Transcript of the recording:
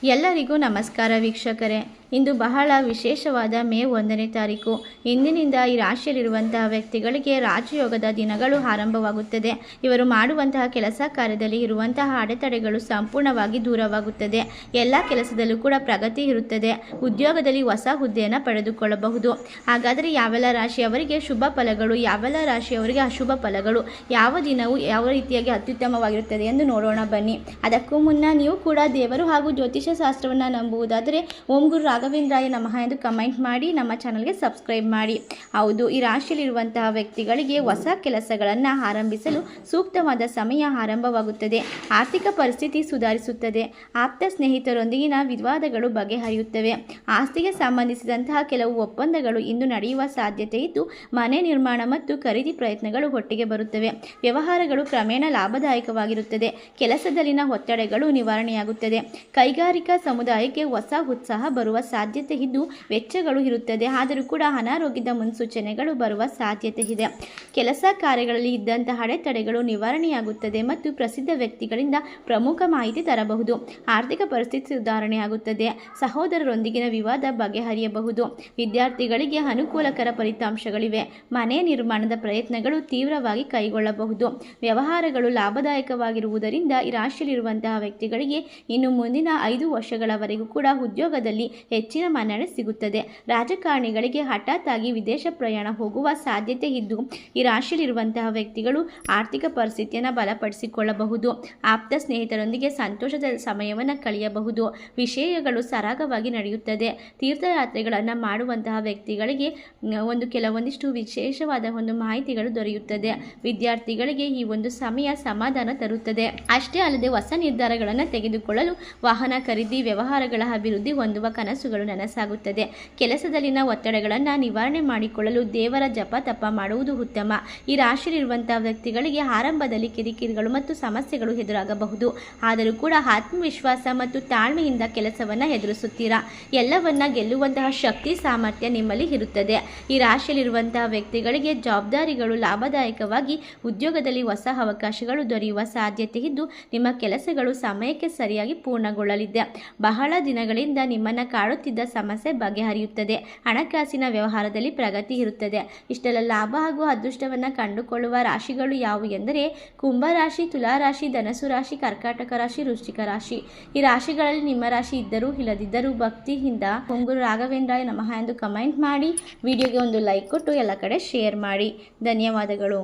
ಎಲ್ಲರಿಗೂ ನಮಸ್ಕಾರ ವೀಕ್ಷಕರೇ. ಇಂದು ಬಹಳ ವಿಶೇಷವಾದ ಮೇ 1ನೇ ತಾರೀಕು. ಇಂದಿನಿಂದ ಈ ರಾಶಿಯಲ್ಲಿರುವಂತಹ ವ್ಯಕ್ತಿಗಳಿಗೆ ರಾಜಯೋಗದ ದಿನಗಳು ಆರಂಭವಾಗುತ್ತದೆ. ಇವರು ಮಾಡುವಂತಹ ಕೆಲಸ ಕಾರ್ಯದಲ್ಲಿ ಇರುವಂತಹ ಅಡೆತಡೆಗಳು ಸಂಪೂರ್ಣವಾಗಿ ದೂರವಾಗುತ್ತದೆ. ಎಲ್ಲ ಕೆಲಸದಲ್ಲೂ ಕೂಡ ಪ್ರಗತಿ ಇರುತ್ತದೆ. ಉದ್ಯೋಗದಲ್ಲಿ ಹೊಸ ಹುದ್ದೆಯನ್ನು ಪಡೆದುಕೊಳ್ಳಬಹುದು. ಹಾಗಾದರೆ ಯಾವೆಲ್ಲ ರಾಶಿಯವರಿಗೆ ಶುಭ ಫಲಗಳು, ಯಾವೆಲ್ಲ ರಾಶಿಯವರಿಗೆ ಅಶುಭ ಫಲಗಳು, ಯಾವ ದಿನವು ಯಾವ ರೀತಿಯಾಗಿ ಅತ್ಯುತ್ತಮವಾಗಿರುತ್ತದೆ ಎಂದು ನೋಡೋಣ ಬನ್ನಿ. ಅದಕ್ಕೂ ಮುನ್ನ ನೀವು ಕೂಡ ದೇವರು ಹಾಗೂ ಜ್ಯೋತಿಷ ಶಾಸ್ತ್ರವನ್ನು ನಂಬುವುದಾದರೆ ಓಂ ಗುರು ರಾಘವೇಂದ್ರಾಯ ನಮಃ ಎಂದು ಕಮೆಂಟ್ ಮಾಡಿ ನಮ್ಮ ಚಾನಲ್ಗೆ ಸಬ್ಸ್ಕ್ರೈಬ್ ಮಾಡಿ. ಹೌದು, ಈ ರಾಶಿಯಲ್ಲಿರುವಂತಹ ವ್ಯಕ್ತಿಗಳಿಗೆ ಹೊಸ ಕೆಲಸಗಳನ್ನು ಆರಂಭಿಸಲು ಸೂಕ್ತವಾದ ಸಮಯ ಆರಂಭವಾಗುತ್ತದೆ. ಆರ್ಥಿಕ ಪರಿಸ್ಥಿತಿ ಸುಧಾರಿಸುತ್ತದೆ. ಆಪ್ತ ಸ್ನೇಹಿತರೊಂದಿಗಿನ ವಿವಾದಗಳು ಬಗೆಹರಿಯುತ್ತವೆ. ಆಸ್ತಿಗೆ ಸಂಬಂಧಿಸಿದಂತಹ ಕೆಲವು ಒಪ್ಪಂದಗಳು ಇಂದು ನಡೆಯುವ ಸಾಧ್ಯತೆ ಇದ್ದು, ಮನೆ ನಿರ್ಮಾಣ ಮತ್ತು ಖರೀದಿ ಪ್ರಯತ್ನಗಳು ಒಟ್ಟಿಗೆ ಬರುತ್ತವೆ. ವ್ಯವಹಾರಗಳು ಕ್ರಮೇಣ ಲಾಭದಾಯಕವಾಗಿರುತ್ತದೆ. ಕೆಲಸದಲ್ಲಿನ ಒತ್ತಡಗಳು ನಿವಾರಣೆಯಾಗುತ್ತದೆ. ಕೈಗಾರಿಕಾ ಸಮುದಾಯಕ್ಕೆ ಹೊಸ ಉತ್ಸಾಹ ಬರುವ ಸಾಧ್ಯತೆ ಇದ್ದು, ವೆಚ್ಚಗಳು ಇರುತ್ತದೆ. ಆದರೂ ಕೂಡ ಅನಾರೋಗ್ಯದ ಮುನ್ಸೂಚನೆಗಳು ಬರುವ ಸಾಧ್ಯತೆ ಇದೆ. ಕೆಲಸ ಕಾರ್ಯಗಳಲ್ಲಿ ಇದ್ದಂತಹ ಅಡೆತಡೆಗಳು ನಿವಾರಣೆಯಾಗುತ್ತದೆ ಮತ್ತು ಪ್ರಸಿದ್ಧ ವ್ಯಕ್ತಿಗಳಿಂದ ಪ್ರಮುಖ ಮಾಹಿತಿ ತರಬಹುದು. ಆರ್ಥಿಕ ಪರಿಸ್ಥಿತಿ ಸುಧಾರಣೆಯಾಗುತ್ತದೆ. ಸಹೋದರರೊಂದಿಗಿನ ವಿವಾದ ಬಗೆಹರಿಯಬಹುದು. ವಿದ್ಯಾರ್ಥಿಗಳಿಗೆ ಅನುಕೂಲಕರ ಫಲಿತಾಂಶಗಳಿವೆ. ಮನೆ ನಿರ್ಮಾಣದ ಪ್ರಯತ್ನಗಳು ತೀವ್ರವಾಗಿ ಕೈಗೊಳ್ಳಬಹುದು. ವ್ಯವಹಾರಗಳು ಲಾಭದಾಯಕವಾಗಿರುವುದರಿಂದ ಈ ರಾಶಿಯಲ್ಲಿರುವಂತಹ ವ್ಯಕ್ತಿಗಳಿಗೆ ಇನ್ನು ಮುಂದಿನ 5 ವರ್ಷಗಳವರೆಗೂ ಕೂಡ ಉದ್ಯೋಗದಲ್ಲಿ ಹೆಚ್ಚಿನ ಮನ್ನಣೆ ಸಿಗುತ್ತದೆ. ರಾಜಕಾರಣಿಗಳಿಗೆ ಹಠಾತ್ ಆಗಿ ವಿದೇಶ ಪ್ರಯಾಣ ಹೋಗುವ ಸಾಧ್ಯತೆ ಇದ್ದು, ಈ ರಾಶಿಯಲ್ಲಿರುವಂತಹ ವ್ಯಕ್ತಿಗಳು ಆರ್ಥಿಕ ಪರಿಸ್ಥಿತಿಯನ್ನು ಬಲಪಡಿಸಿಕೊಳ್ಳಬಹುದು. ಆಪ್ತ ಸ್ನೇಹಿತರೊಂದಿಗೆ ಸಂತೋಷದ ಸಮಯವನ್ನು ಕಳೆಯಬಹುದು. ವಿಷಯಗಳು ಸರಾಗವಾಗಿ ನಡೆಯುತ್ತದೆ. ತೀರ್ಥಯಾತ್ರೆಗಳನ್ನು ಮಾಡುವಂತಹ ವ್ಯಕ್ತಿಗಳಿಗೆ ಕೆಲವೊಂದಿಷ್ಟು ವಿಶೇಷವಾದ ಮಾಹಿತಿಗಳು ದೊರೆಯುತ್ತದೆ. ವಿದ್ಯಾರ್ಥಿಗಳಿಗೆ ಈ ಒಂದು ಸಮಯ ಸಮಾಧಾನ ತರುತ್ತದೆ. ಅಷ್ಟೇ ಅಲ್ಲದೆ ಹೊಸ ನಿರ್ಧಾರಗಳನ್ನು ತೆಗೆದುಕೊಳ್ಳಲು, ವಾಹನ ಖರೀದಿ, ವ್ಯವಹಾರಗಳ ಅಭಿವೃದ್ಧಿ ಹೊಂದುವ ಕನಸುಗಳು ನನಸಾಗುತ್ತದೆ. ಕೆಲಸದಲ್ಲಿನ ಒತ್ತಡಗಳನ್ನು ನಿವಾರಣೆ ಮಾಡಿಕೊಳ್ಳಲು ದೇವರ ಜಪ ತಪ ಮಾಡುವುದು ಉತ್ತಮ. ಈ ರಾಶಿಯಲ್ಲಿರುವಂತಹ ವ್ಯಕ್ತಿಗಳಿಗೆ ಆರಂಭದಲ್ಲಿ ಕಿರಿಕಿರಿಗಳು ಮತ್ತು ಸಮಸ್ಯೆಗಳು ಎದುರಾಗಬಹುದು. ಆದರೂ ಕೂಡ ಆತ್ಮವಿಶ್ವಾಸ ಮತ್ತು ತಾಳ್ಮೆಯಿಂದ ಕೆಲಸವನ್ನು ಎದುರಿಸುತ್ತೀರಾ. ಎಲ್ಲವನ್ನ ಗೆಲ್ಲುವಂತಹ ಶಕ್ತಿ ಸಾಮರ್ಥ್ಯ ನಿಮ್ಮಲ್ಲಿ ಇರುತ್ತದೆ. ಈ ರಾಶಿಯಲ್ಲಿರುವಂತಹ ವ್ಯಕ್ತಿಗಳಿಗೆ ಜವಾಬ್ದಾರಿಗಳು ಲಾಭದಾಯಕವಾಗಿ, ಉದ್ಯೋಗದಲ್ಲಿ ಹೊಸ ಅವಕಾಶಗಳು ದೊರೆಯುವ ಸಾಧ್ಯತೆ ಇದ್ದು, ನಿಮ್ಮ ಕೆಲಸಗಳು ಸಮಯಕ್ಕೆ ಸರಿಯಾಗಿ ಪೂರ್ಣಗೊಳ್ಳಲಿದೆ. ಬಹಳ ದಿನಗಳಿಂದ ನಿಮ್ಮನ್ನು ಕಾಡುತ್ತಿದ್ದ ಸಮಸ್ಯೆ ಬಗೆಹರಿಯುತ್ತದೆ. ಹಣಕಾಸಿನ ವ್ಯವಹಾರದಲ್ಲಿ ಪ್ರಗತಿ ಇರುತ್ತದೆ. ಇಷ್ಟೆಲ್ಲ ಲಾಭ ಹಾಗೂ ಅದೃಷ್ಟವನ್ನು ಕಂಡುಕೊಳ್ಳುವ ರಾಶಿಗಳು ಯಾವುವು ಎಂದರೆ ಕುಂಭರಾಶಿ, ತುಲಾರಾಶಿ, ಧನಸು ರಾಶಿ, ಕರ್ಕಾಟಕ ರಾಶಿ, ವೃಶ್ಚಿಕ ರಾಶಿ. ಈ ರಾಶಿಗಳಲ್ಲಿ ನಿಮ್ಮ ರಾಶಿ ಇದ್ದರೂ ಇಲ್ಲದಿದ್ದರೂ ಭಕ್ತಿಯಿಂದ ಓಂ ಗುರು ರಾಘವೇಂದ್ರಾಯ ನಮಃ ಎಂದು ಕಮೆಂಟ್ ಮಾಡಿ, ವಿಡಿಯೋಗೆ ಒಂದು ಲೈಕ್ ಕೊಟ್ಟು ಎಲ್ಲ ಕಡೆ ಶೇರ್ ಮಾಡಿ. ಧನ್ಯವಾದಗಳು.